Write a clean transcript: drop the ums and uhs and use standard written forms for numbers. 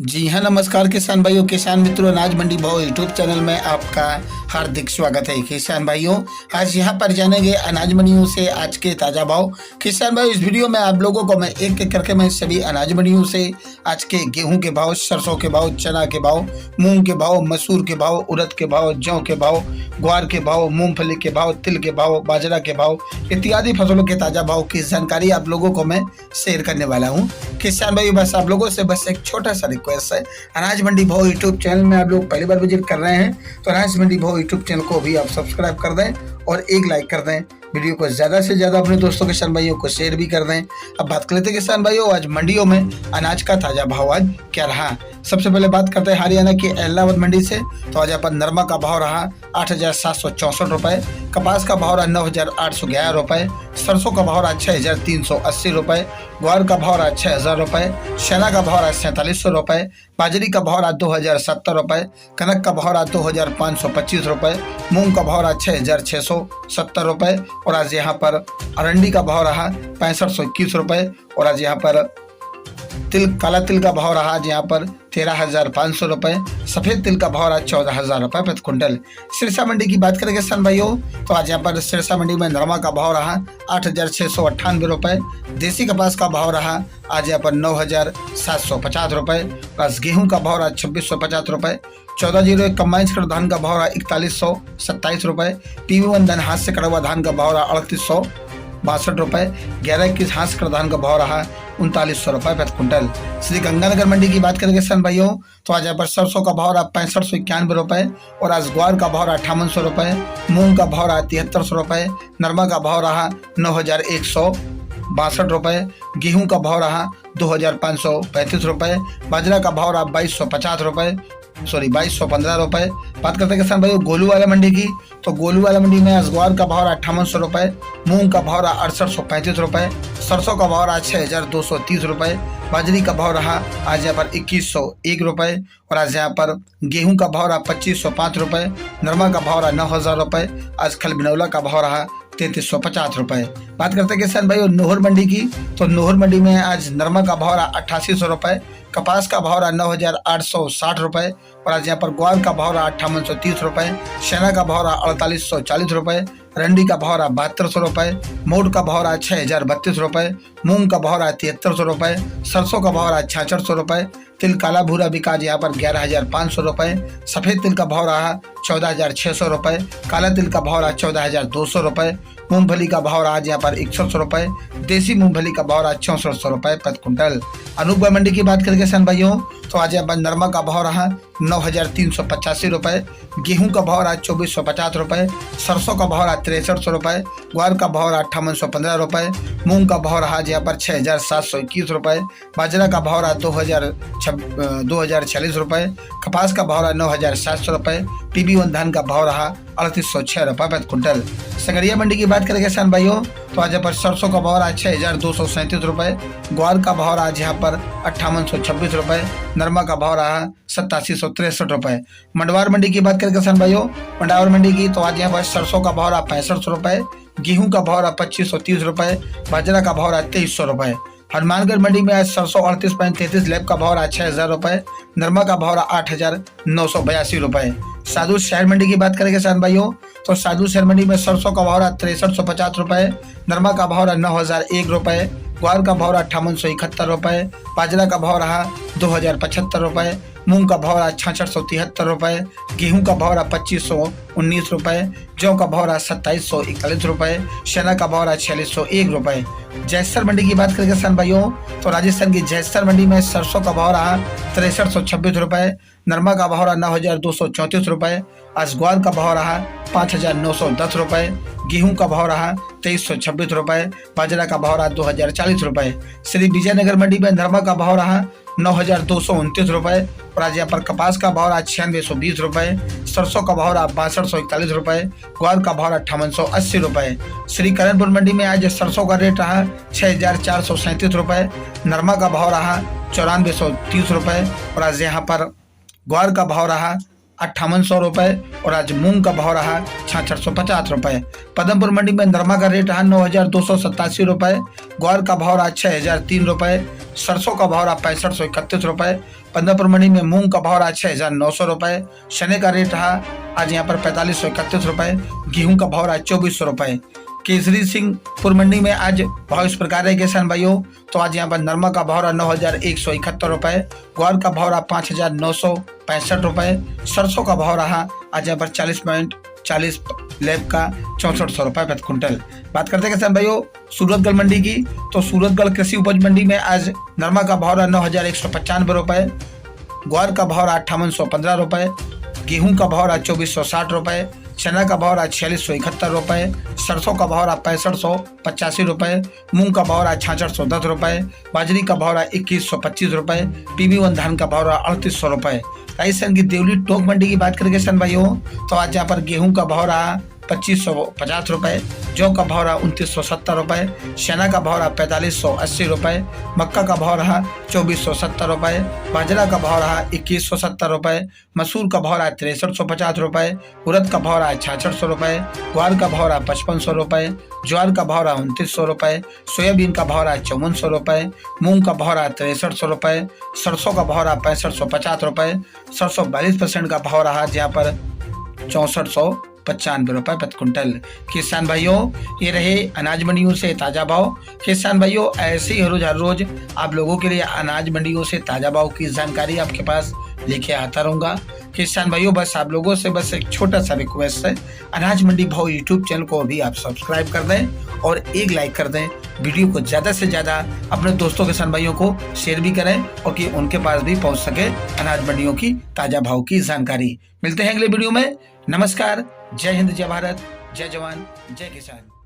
जी हाँ, नमस्कार किसान भाइयों, किसान मित्रों, अनाज मंडी भाव यूट्यूब चैनल में आपका हार्दिक स्वागत है। किसान भाइयों, आज यहाँ पर जानेंगे अनाज मंडियों से आज के ताज़ा भाव। किसान भाइयों, इस वीडियो में आप लोगों को मैं एक एक करके मैं सभी अनाज मंडियों से आज के गेहूं के भाव, सरसों के भाव, चना के भाव, मूंग के भाव, मसूर के भाव, उड़द के भाव, जौ के भाव, ग्वार के भाव, मूंगफली के भाव, तिल के भाव, बाजरा के भाव इत्यादि फसलों के ताज़ा भाव की जानकारी आप लोगों को मैं शेयर करने वाला हूँ। किसान भाई, बस आप लोगों से बस एक छोटा सा रिक्वेस्ट है, अनाज मंडी भाव यूट्यूब चैनल में आप लोग पहली बार विजिट कर रहे हैं तो अनाज मंडी भाव यूट्यूब चैनल को भी आप सब्सक्राइब कर दें और एक लाइक कर दें। वीडियो को ज़्यादा से ज़्यादा अपने दोस्तों किसान भाइयों को शेयर भी कर दें। अब बात कर लेते हैं किसान भाइयों, आज मंडियों में अनाज का ताज़ा भाव आज क्या रहा। सबसे पहले बात करते हैं हरियाणा की इलाहाबाद मंडी से। तो आज यहाँ पर नरमा का भाव रहा 8,764 रुपये, कपास का भाव रहा 9,811 रुपये, सरसों का भाव रहा 6,380 रुपये, ग्वार का भाव रहा 6,000 रुपये, चना का भाव रहा 4,700 रुपये, बाजरी का भाव रहा 2,070 रुपये, कनक का भाव रहा 2,525 रुपये, मूंग का भाव रहा 6,670 रुपये और आज यहाँ पर अरंडी का भाव रहा 6521 रुपये और आज यहाँ पर काला तिल का भाव रहा आज यहाँ पर 13,500 रुपये, सफ़ेद तिल का भाव रहा 14,000 रुपये प्रति कुंटल। सिरसा मंडी की बात करें किसान भाइयों, तो आज यहाँ पर सिरसा मंडी में नरमा का भाव रहा 8,698 रुपये, देसी कपास का भाव रहा आज यहाँ पर 9,750 रुपये, प्लस गेहूं का भाव रहा 2,650 रुपये, 1401 कम्बाइन छकड़ धान का भाव रहा 4127 रुपये, PV1 धान हाथ से कड़ा हुआ धान का भाव रहा 3862 रुपये, 1121 हाथ से कड़ा धान का भाव रहा 3900 रुपये प्रति कुंटल। श्री गंगानगर मंडी की बात करें किसान भाइयों, तो आज यहाँ पर सरसों का भाव रहा 6591 रुपये और आज ग्वार का भाव रहा 5800 रुपये, मूंग का भाव रहा 7300 रुपये, नरमा का भाव रहा 9,162 रुपये, गेहूं का भाव रहा 2,535 रुपये, बाजरा का भाव रहा 2,250 रुपये, 2,215 रुपये। बात करते हैं किसान भाइयों गोलू वाला मंडी की, तो गोलू वाला मंडी में आज ग्वार का भाव रहा 5800 रुपये, मूंग का भाव रहा 6835 रुपये, सरसों का भाव रहा 6,230 रुपये, बाजरी का भाव रहा आज यहाँ पर 2,101 रुपये और आज यहाँ पर गेहूं का भाव रहा 2,505 रुपये, नरमा का भाव रहा 9,000 रुपये, आज खल बिनौला का भाव रहा 3,350 रुपये। बात करते हैं किसान भाइयों नोहर मंडी की, तो नोहर मंडी में आज नरमा का भाव रहा 8,800 रुपये, कपास का भाव रहा 9,860 रुपये और आज यहाँ पर ग्वार का भाव रहा 5,830 रुपये, चना का भाव रहा 4,840 रुपये, रंडी का भाव रहा 7,200 रुपये, मोट का भाव रहा 6,032 रुपये, मूंग का भाव रहा 7,300 रुपये, सरसों का भाव रहा 6,600 रुपये, तिल काला भूरा बिका यहाँ पर 11,500 रुपये, सफ़ेद तिल का भाव रहा 14,600 रुपये, काला तिल का भाव रहा 14,200 रुपये, मूंगफली का भाव रहा आज यहाँ पर 6100 रुपये, देसी मूंगफली का भाव रहा 6400 रुपये प्रति कुंटल। अनूपगढ़ मंडी की बात करें किसान भाइयों, तो आज यहाँ पर नरमा का भाव रहा 9,385 रुपये, गेहूं का भाव रहा 2,450 रुपये, सरसों का भाव रहा 6,300 रुपये, ग्वार का भाव रहा 5,815 रुपये, मूंग का भाव रहा आज यहाँ पर 6,721 रुपये, बाजरा का भाव रहा 2,046 रुपये, कपास का भाव रहा 9,700 रुपये, PV1 धान का भाव रहा 3,806 रुपये प्रति कुंटल। संगरिया मंडी की बात करें किसान भाइयों, तो आज यहाँ पर सरसों का भाव रहा 6,237 रुपये, ग्वार का भाव रहा आज यहाँ पर 5,826 रुपये, नरमा का भाव रहा 8,763 रुपये। मंडवार मंडी की बात करें किसान भाइयों, मंडवार मंडी की, तो आज यहाँ पर सरसों का भाव रहा 6500 रुपये, गेहूं का भाव रहा 2,530 रुपये, बाजरा का भाव रहा 2,300 रुपये। हनुमानगढ़ मंडी में आज सरसों 38.33 लैब का भाव रहा 6,000 रुपये, नरमा का भाव रहा 8,982 रुपये। साधु शहर मंडी की बात करें किसान भाइयों, तो साधु शहर मंडी में सरसों का भाव रहा 6,350 रुपये, नरमा का भाव रहा 9,001 रुपये, ग्वार का भाव रहा 5,871 रुपये, बाजरा का भाव रहा 2,075 रुपये, मूंग का भाव रहा 6,673 रुपये, गेहूं का भाव रहा 2,519 रुपये, जौ का भाव रहा 2,741 रुपये, चना का भाव रहा 4,601 रुपये। जैसर मंडी की बात करें किसान भाइयों, तो राजस्थान की जैसर मंडी में सरसों का भाव रहा 6,326 रुपये, नरमा का भाव रहा 9,234 रुपये, आज ग्वार का भाव रहा 5,910 रुपये, गेहूं का भाव रहा 2,326 रुपये, बाजरा का भाव रहा 2,040 रुपये। श्री विजयनगर मंडी में नरमा का भाव रहा 9,229 रुपये और आज यहाँ पर कपास का भाव रहा 9,620 रुपये, सरसों का भाव रहा 6,241 रुपये, ग्वार का भाव रहा 5,880 रुपये। श्री करणपुर मंडी में आज सरसों का रेट रहा 6,437 रुपये, नरमा का भाव रहा 9,430 रुपये और आज यहाँ पर ग्वार का भाव रहा 5800 रुपए और आज मूंग का भाव रहा 6650 रुपए। पदमपुर मंडी में नरमा का रेट रहा 9287 रुपए, ग्वार का भाव रहा 6003 रुपए, सरसों का भाव रहा 6531 रुपए। पदमपुर मंडी में मूंग का भाव रहा 6900 रुपए, चने का रेट रहा आज यहाँ पर 4531 रुपए, गेहूं का भाव रहा 2400 रुपए। केसरी सिंहपुर मंडी में आज भाव इस प्रकार है किसान भाइयों, तो आज यहाँ पर नरमा का भाव रहा 9171 रुपए, ग्वार का भाव रहा 5965 रुपए, सरसों का भाव रहा आज यहाँ पर 40.40 लैब का 6400 रुपए प्रति क्विंटल। बात करते हैं किसान भाइयों सूरतगढ़ मंडी की, तो सूरतगढ़ कृषि उपज मंडी में आज नरमा का भाव रहा 9195 रुपए, ग्वार का भाव रहा 5815 रुपए, गेहूं का भाव रहा 2460 रुपए, चना का भाव रहा 4671 रुपए, सरसों का भाव रहा 6585 रुपए, मूंग का भाव रहा 6610 रुपए, बाजरी का भाव रहा 2125 रुपए, PB1 धान का भाव रहा 3800 रुपए। राजस्थान की देवली टोक मंडी की बात करेंगे किसान भाइयों, तो आज यहाँ पर गेहूं का भाव रहा 2550 रुपए, जौ का भाव रहा 2970 रुपए, चना का भाव रहा 4580 रुपए, मक्का का भाव रहा 2470 रुपए, बाजरा का भाव रहा 2170 रुपए, मसूर का भाव रहा 6350 रुपए, उड़द का भाव रहा 6600 रुपए, ग्वार का भाव रहा 5500 रुपए, ज्वार का भाव रहा 2900 रुपए, सोयाबीन का भाव रहा 5400 रुपए, मूंग का भाव रहा 6300 रुपए, सरसों का भाव रहा 6550 रुपए, सरसों 42% का भाव रहा जहाँ पर 6495 रुपए प्रति क्विंटल। किसान भाइयों ये रहे अनाज मंडियों से ताजा भाव। किसान भाइयों ऐसे ही हर रोज आप लोगों के लिए अनाज मंडियों से ताजा भाव की जानकारी आपके पास लेके आता रहूंगा। किसान भाइयों बस आप लोगों से बस एक छोटा सा रिक्वेस्ट है, अनाज मंडी भाव यूट्यूब चैनल को भी आप सब्सक्राइब कर दें और एक लाइक कर दें, वीडियो को ज़्यादा से ज़्यादा अपने दोस्तों किसान भाइयों को शेयर भी करें और कि उनके पास भी पहुंच सके अनाज मंडियों की ताज़ा भाव की जानकारी। मिलते हैं अगले वीडियो में। नमस्कार, जय हिंद, जय भारत, जय जवान, जय किसान।